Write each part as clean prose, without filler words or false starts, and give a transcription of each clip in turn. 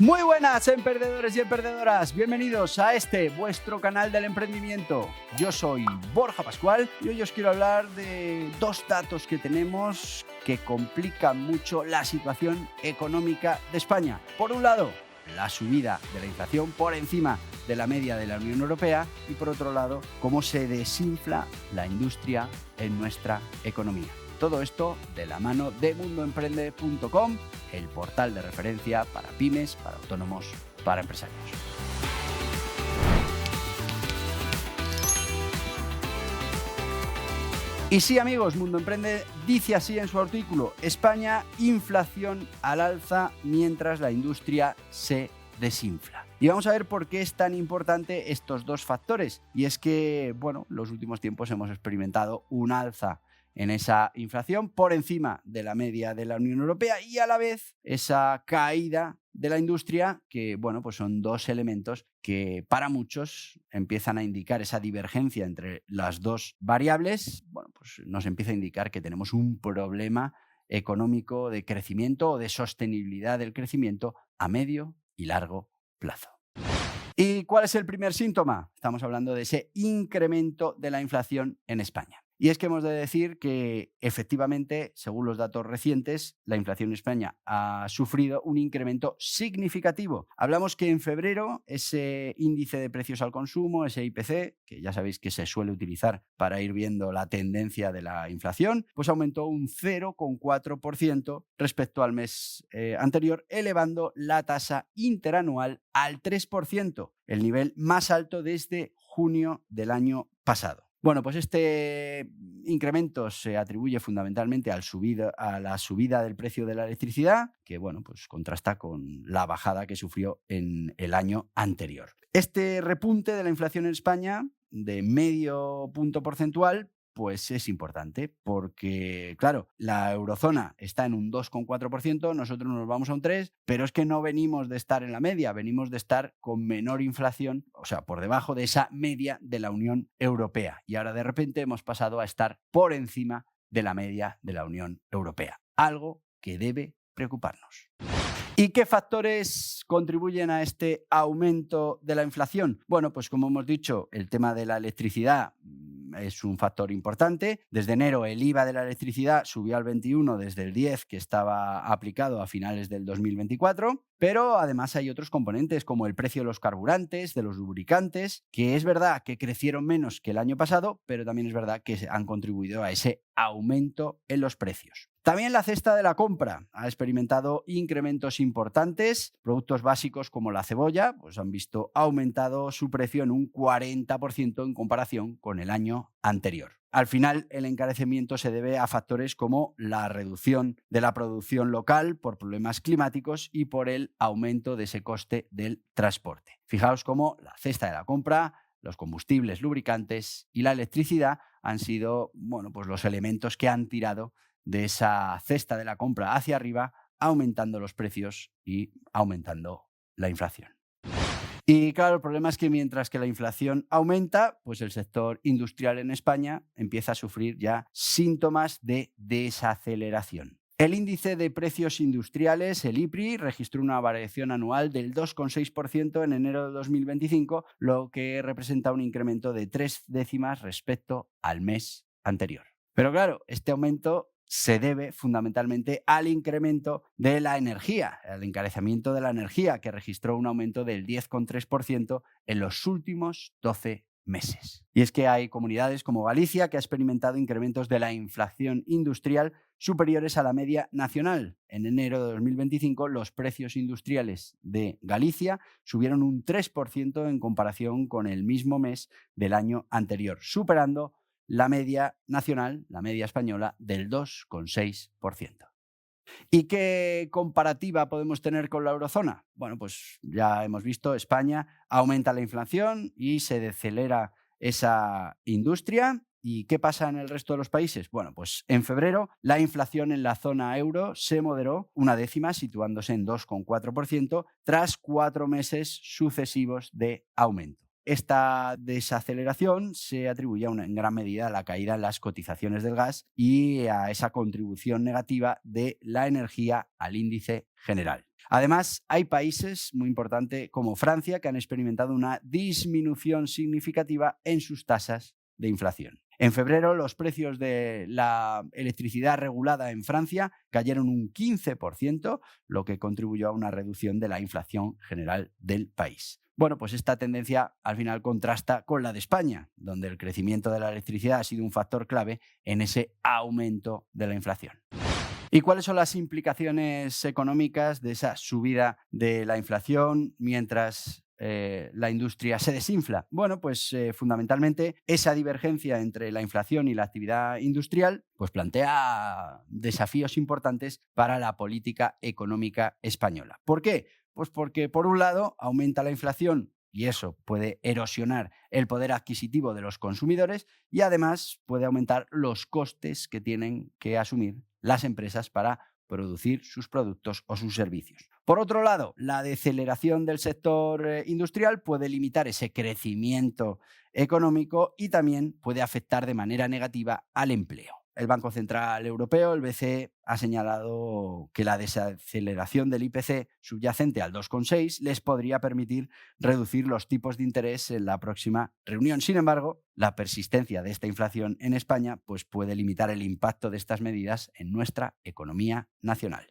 Muy buenas, emprendedores y emprendedoras. Bienvenidos a vuestro canal del emprendimiento. Yo soy Borja Pascual y hoy os quiero hablar de dos datos que tenemos que complican mucho la situación económica de España. Por un lado, la subida de la inflación por encima de la media de la Unión Europea y por otro lado, cómo se desinfla la industria en nuestra economía. Todo esto de la mano de mundoemprende.com, el portal de referencia para pymes, para autónomos, para empresarios. Y sí, amigos, Mundo Emprende dice así en su artículo: España, inflación al alza mientras la industria se desinfla. Y vamos a ver por qué es tan importante estos dos factores. Y es que, bueno, los últimos tiempos hemos experimentado un alza en esa inflación por encima de la media de la Unión Europea y a la vez esa caída de la industria, que bueno, pues son dos elementos que para muchos empiezan a indicar esa divergencia entre las dos variables. Bueno, pues nos empieza a indicar que tenemos un problema económico de crecimiento o de sostenibilidad del crecimiento a medio y largo plazo. ¿Y cuál es el primer síntoma? Estamos hablando de ese incremento de la inflación en España. Y es que hemos de decir que efectivamente, según los datos recientes, la inflación en España ha sufrido un incremento significativo. Hablamos que en febrero ese índice de precios al consumo, ese IPC, que ya sabéis que se suele utilizar para ir viendo la tendencia de la inflación, pues aumentó un 0,4% respecto al mes anterior, elevando la tasa interanual al 3%, el nivel más alto desde junio del año pasado. Bueno, pues este incremento se atribuye fundamentalmente a la subida del precio de la electricidad, que bueno, pues contrasta con la bajada que sufrió en el año anterior. Este repunte de la inflación en España de medio punto porcentual pues es importante porque, claro, la eurozona está en un 2,4%, nosotros nos vamos a un 3%, pero es que no venimos de estar en la media, venimos de estar con menor inflación, o sea, por debajo de esa media de la Unión Europea. Y ahora de repente hemos pasado a estar por encima de la media de la Unión Europea, algo que debe preocuparnos. ¿Y qué factores contribuyen a este aumento de la inflación? Bueno, pues como hemos dicho, el tema de la electricidad es un factor importante. Desde enero el IVA de la electricidad subió al 21 desde el 10 que estaba aplicado a finales del 2024, pero además hay otros componentes como el precio de los carburantes, de los lubricantes, que es verdad que crecieron menos que el año pasado, pero también es verdad que han contribuido a ese aumento en los precios. También la cesta de la compra ha experimentado incrementos importantes. Productos básicos como la cebolla pues han visto aumentado su precio en un 40% en comparación con el año anterior. Al final, el encarecimiento se debe a factores como la reducción de la producción local por problemas climáticos y por el aumento de ese coste del transporte. Fijaos cómo la cesta de la compra, los combustibles, lubricantes y la electricidad han sido, bueno, pues los elementos que han tirado de esa cesta de la compra hacia arriba, aumentando los precios y aumentando la inflación. Y claro, el problema es que mientras que la inflación aumenta, pues el sector industrial en España empieza a sufrir ya síntomas de desaceleración. El índice de precios industriales, el IPRI, registró una variación anual del 2,6% en enero de 2025, lo que representa un incremento de 3 décimas respecto al mes anterior. Pero claro, este aumento se debe fundamentalmente al incremento de la energía, al encarecimiento de la energía, que registró un aumento del 10,3% en los últimos 12 meses. Y es que hay comunidades como Galicia que ha experimentado incrementos de la inflación industrial superiores a la media nacional. En enero de 2025, los precios industriales de Galicia subieron un 3% en comparación con el mismo mes del año anterior, superando la media nacional, la media española, del 2,6%. ¿Y qué comparativa podemos tener con la eurozona? Bueno, pues ya hemos visto, España aumenta la inflación y se decelera esa industria. ¿Y qué pasa en el resto de los países? Bueno, pues en febrero la inflación en la zona euro se moderó una décima, situándose en 2,4%, tras 4 meses sucesivos de aumento. Esta desaceleración se atribuye en gran medida a la caída en las cotizaciones del gas y a esa contribución negativa de la energía al índice general. Además, hay países muy importantes como Francia que han experimentado una disminución significativa en sus tasas de inflación. En febrero, los precios de la electricidad regulada en Francia cayeron un 15%, lo que contribuyó a una reducción de la inflación general del país. Bueno, pues esta tendencia al final contrasta con la de España, donde el crecimiento de la electricidad ha sido un factor clave en ese aumento de la inflación. ¿Y cuáles son las implicaciones económicas de esa subida de la inflación mientras la industria se desinfla? Bueno, pues fundamentalmente esa divergencia entre la inflación y la actividad industrial pues plantea desafíos importantes para la política económica española. ¿Por qué? Pues porque por un lado aumenta la inflación y eso puede erosionar el poder adquisitivo de los consumidores y además puede aumentar los costes que tienen que asumir las empresas para producir sus productos o sus servicios. Por otro lado, la deceleración del sector industrial puede limitar ese crecimiento económico y también puede afectar de manera negativa al empleo. El Banco Central Europeo, el BCE, ha señalado que la desaceleración del IPC subyacente al 2,6 les podría permitir reducir los tipos de interés en la próxima reunión. Sin embargo, la persistencia de esta inflación en España pues puede limitar el impacto de estas medidas en nuestra economía nacional.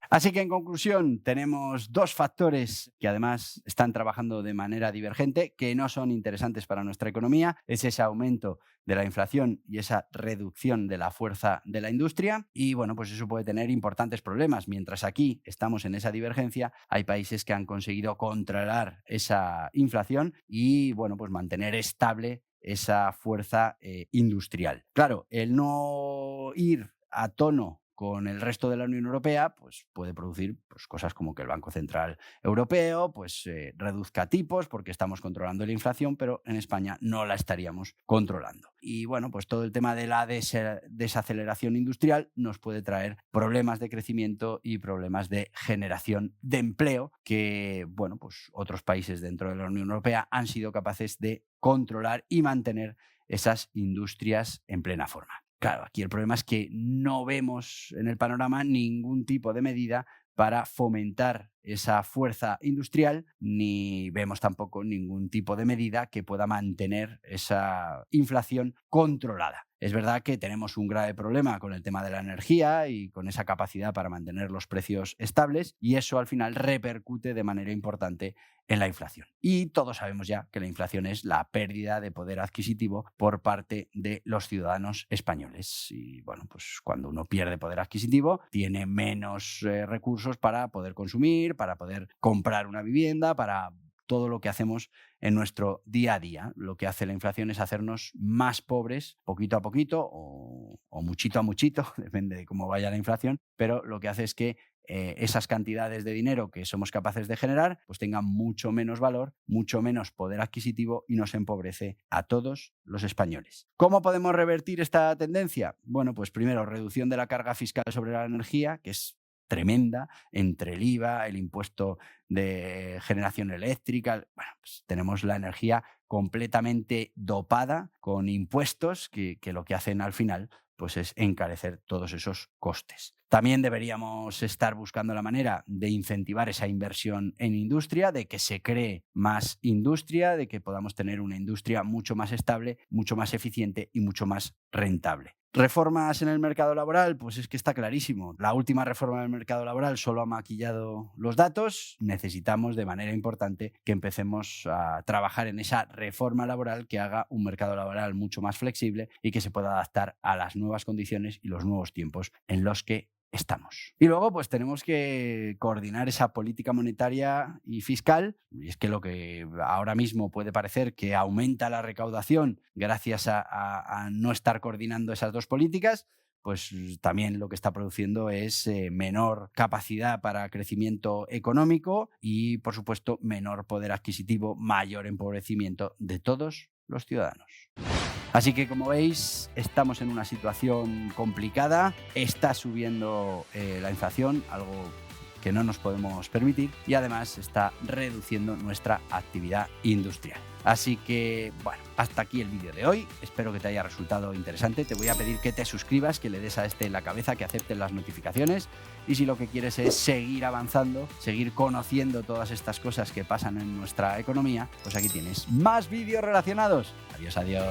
Así que en conclusión tenemos dos factores que además están trabajando de manera divergente, que no son interesantes para nuestra economía. Es ese aumento de la inflación y esa reducción de la fuerza de la industria. Y bueno, pues eso puede tener importantes problemas. Mientras aquí estamos en esa divergencia, hay países que han conseguido controlar esa inflación y bueno, pues mantener estable esa fuerza industrial. Claro, el no ir a tono con el resto de la Unión Europea, pues puede producir pues, cosas como que el Banco Central Europeo pues, reduzca tipos porque estamos controlando la inflación, pero en España no la estaríamos controlando. Y bueno, pues todo el tema de la desaceleración industrial nos puede traer problemas de crecimiento y problemas de generación de empleo que, bueno, pues otros países dentro de la Unión Europea han sido capaces de controlar y mantener esas industrias en plena forma. Claro, aquí el problema es que no vemos en el panorama ningún tipo de medida para fomentar esa fuerza industrial, ni vemos tampoco ningún tipo de medida que pueda mantener esa inflación controlada. Es verdad que tenemos un grave problema con el tema de la energía y con esa capacidad para mantener los precios estables y eso al final repercute de manera importante en la inflación. Y todos sabemos ya que la inflación es la pérdida de poder adquisitivo por parte de los ciudadanos españoles. Y bueno, pues cuando uno pierde poder adquisitivo, tiene menos recursos para poder consumir, para poder comprar una vivienda, para todo lo que hacemos en nuestro día a día. Lo que hace la inflación es hacernos más pobres poquito a poquito o muchito a muchito, depende de cómo vaya la inflación, pero lo que hace es que esas cantidades de dinero que somos capaces de generar pues tengan mucho menos valor, mucho menos poder adquisitivo y nos empobrece a todos los españoles. ¿Cómo podemos revertir esta tendencia? Bueno, pues primero, reducción de la carga fiscal sobre la energía, que es tremenda, entre el IVA, el impuesto de generación eléctrica. Bueno, pues tenemos la energía completamente dopada con impuestos que lo que hacen al final pues es encarecer todos esos costes. También deberíamos estar buscando la manera de incentivar esa inversión en industria, de que se cree más industria, de que podamos tener una industria mucho más estable, mucho más eficiente y mucho más rentable. ¿Reformas en el mercado laboral? Pues es que está clarísimo. La última reforma del mercado laboral solo ha maquillado los datos. Necesitamos de manera importante que empecemos a trabajar en esa reforma laboral que haga un mercado laboral mucho más flexible y que se pueda adaptar a las nuevas condiciones y los nuevos tiempos en los que estamos. Y luego pues tenemos que coordinar esa política monetaria y fiscal, y es que lo que ahora mismo puede parecer que aumenta la recaudación gracias a no estar coordinando esas dos políticas, pues también lo que está produciendo es menor capacidad para crecimiento económico y, por supuesto, menor poder adquisitivo, mayor empobrecimiento de todos los ciudadanos. Así que, como veis, estamos en una situación complicada, está subiendo la inflación, algo que no nos podemos permitir y además está reduciendo nuestra actividad industrial. Así que, bueno, hasta aquí el vídeo de hoy. Espero que te haya resultado interesante. Te voy a pedir que te suscribas, que le des a en la cabeza, que aceptes las notificaciones. Y si lo que quieres es seguir avanzando, seguir conociendo todas estas cosas que pasan en nuestra economía, pues aquí tienes más vídeos relacionados. Adiós, adiós.